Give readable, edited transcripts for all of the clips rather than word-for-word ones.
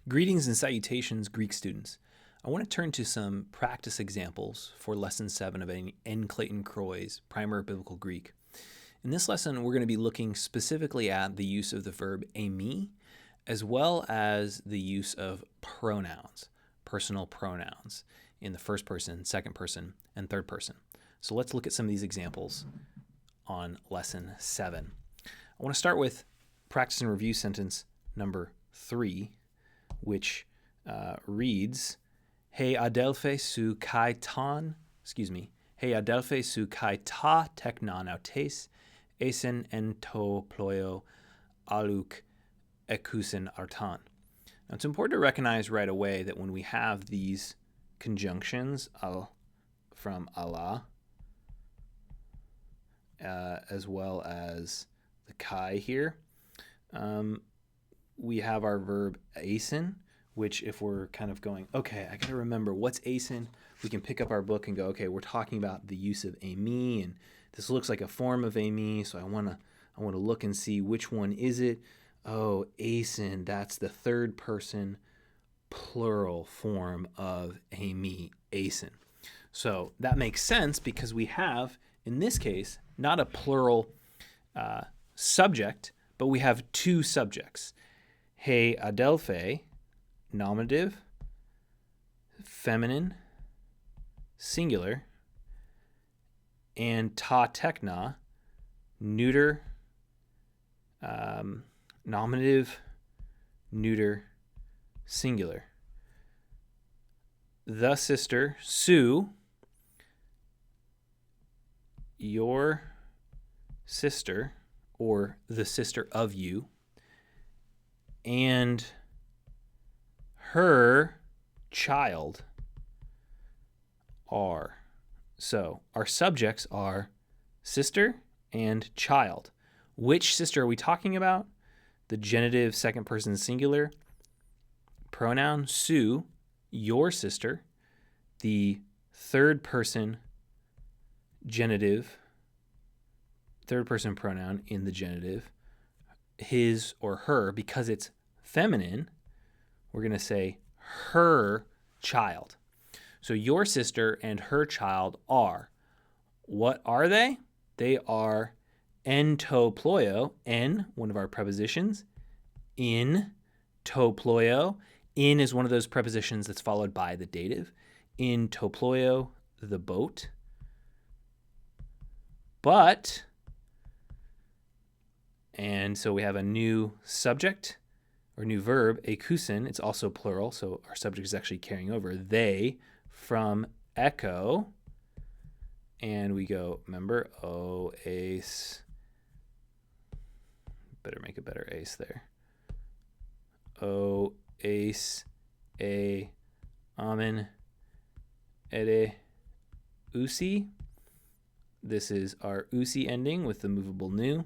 Greetings and salutations, Greek students. I want to turn to some practice examples for Lesson 7 of N. Clayton Croy's Primer of Biblical Greek. In this lesson, we're going to be looking specifically at the use of the verb eîmι, as well as the use of pronouns, personal pronouns, in the first person, second person, and third person. So let's look at some of these examples on Lesson 7. I want to start with practice and review sentence number 3, which reads, He adelphe su Clayton, He adelphe su kai ta teknon autes, esen en to ploio aluk ekusen artan. Now, it's important to recognize right away that when we have these conjunctions from Allah, as well as the kai here, we have our verb esen, which if we're kind of going, okay, I got to remember what's esen, we can pick up our book and go, okay, we're talking about the use of eîmι, and this looks like a form of eîmι, so I want to look and see which one is it. Oh, esen, that's the third person plural form of eîmι, esen. So that makes sense because we have, in this case, not a plural subject, but we have two subjects. He adelphe, nominative, feminine, singular, and ta tekna, neuter, nominative, neuter, singular. The sister, Sue, your sister, or the sister of you, and her child are. So our subjects are sister and child. Which sister are we talking about? The genitive second person singular pronoun, Sue, your sister. The third person genitive, third person pronoun in the genitive, his or her. Because it's feminine, we're going to say her child. So your sister and her child are. What are they? They are en to ploio, en, one of our prepositions, in to ploio. In is one of those prepositions that's followed by the dative. In to ploio, the boat. But, and so we have a new subject or new verb, ekusen. It's also plural, so our subject is actually carrying over. They from echo, and we go, remember, o, ace. Better make a better ace there. O, ace, a, amen, ere, usi. This is our usi ending with the movable nu.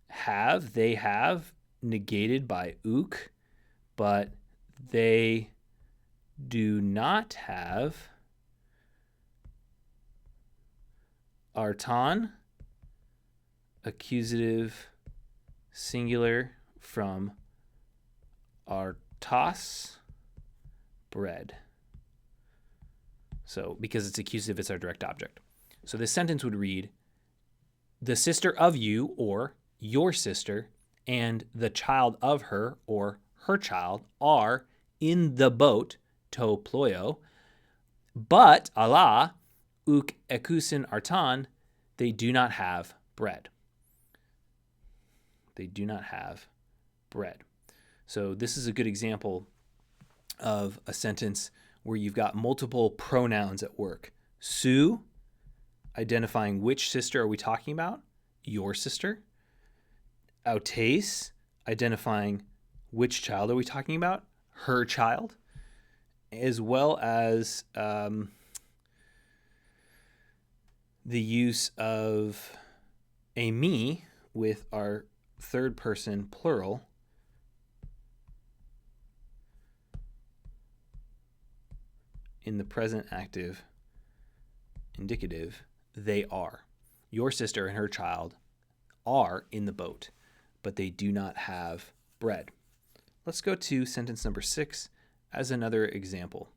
Have, they have, negated by uk, but they do not have artan, accusative singular from artos, bread. So because it's accusative, it's our direct object. So this sentence would read, the sister of you, or your sister, and the child of her, or her child, are in the boat, to ploio, but Allah, uk ekusin artan, they do not have bread. They do not have bread. So this is a good example of a sentence where you've got multiple pronouns at work. Sue, identifying which sister are we talking about? Your sister. Autes, identifying which child are we talking about? Her child. As well as the use of eîmι with our third person plural, in the present active indicative, they are. Your sister and her child are in the boat, but they do not have bread. Let's go to sentence number 6 as another example.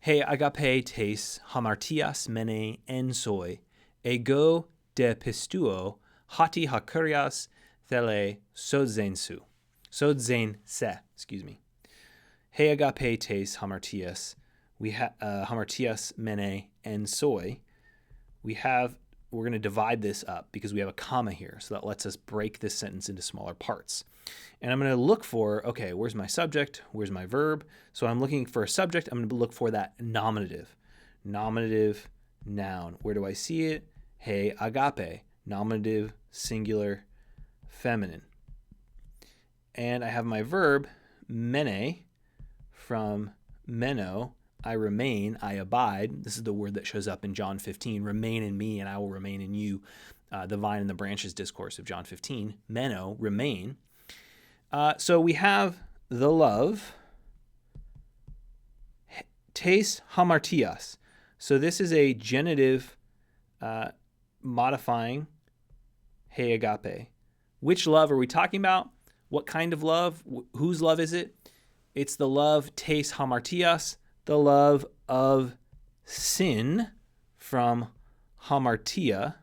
He agape tes hamartias mene en soi, ego de pistuo hati hakurias thele sodzense. He agape tes hamartias. We have hamartias mene en soi. We're going to divide this up because we have a comma here, so that lets us break this sentence into smaller parts. And I'm going to look for, okay, where's my subject? Where's my verb? So I'm looking for a subject. I'm going to look for that nominative. Nominative noun. Where do I see it? He agape. Nominative, singular, feminine. And I have my verb, mene, from meno, I remain, I abide. This is the word that shows up in John 15. Remain in me and I will remain in you. The vine and the branches discourse of John 15. Meno, remain. So we have the love. Tes hamartias. So this is a genitive modifying he agape. Which love are we talking about? What kind of love? Whose love is it? It's the love tes hamartias, the love of sin, from hamartia.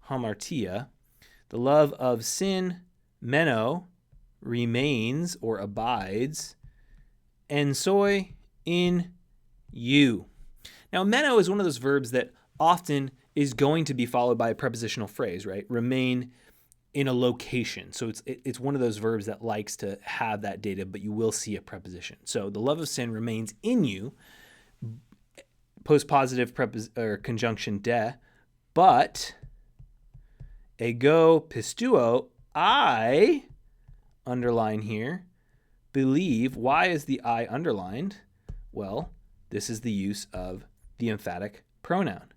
Hamartia. The love of sin, meno, remains or abides, and soi, in you. Now, meno is one of those verbs that often is going to be followed by a prepositional phrase, right? Remain in a location. So it's one of those verbs that likes to have that data, but you will see a preposition. So the love of sin remains in you, postpositive conjunction de, but ego pistuo, I, underline here, believe. Why is the I underlined? Well, this is the use of the emphatic pronoun.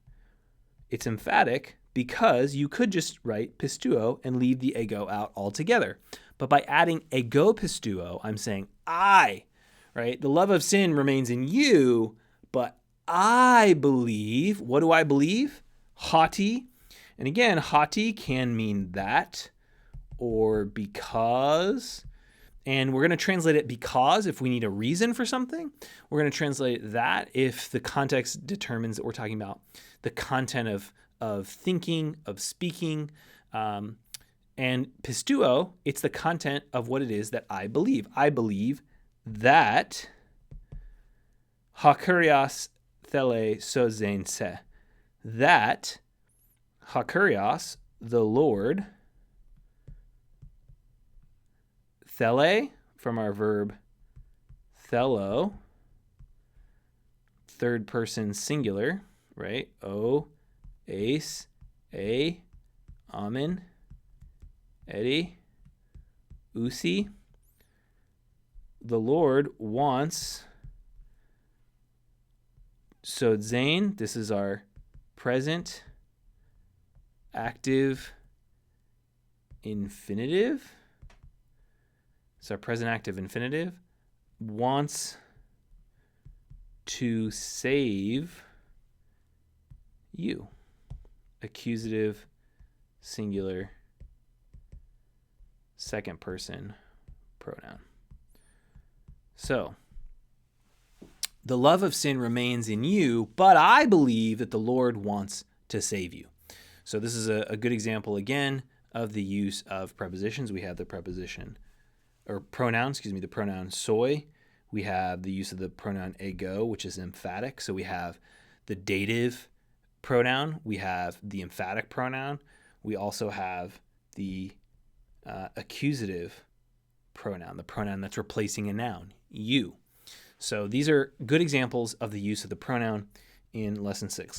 It's emphatic because you could just write pistuo and leave the ego out altogether. But by adding ego pistuo, I'm saying I, right? The love of sin remains in you, but I believe. What do I believe? Hati. And again, hati can mean that or because. And we're going to translate it because if we need a reason for something. We're going to translate that if the context determines that we're talking about the content of thinking, of speaking. And pistuo, it's the content of what it is that I believe. I believe that hakurias thele sodzense. That hakurias, the Lord, thele, from our verb thelo, third person singular, right? O, ace, a, amen, edi, usi. The Lord wants, sodzain, this is our present active infinitive. It's our present active infinitive. Wants to save you. Accusative, singular, second person pronoun. So, the love of sin remains in you, but I believe that the Lord wants to save you. So this is a good example, again, of the use of prepositions. We have the preposition, or pronoun, the pronoun soi. We have the use of the pronoun ego, which is emphatic. So we have the dative pronoun. We have the emphatic pronoun. We also have the accusative pronoun, the pronoun that's replacing a noun, you. So these are good examples of the use of the pronoun in Lesson 6.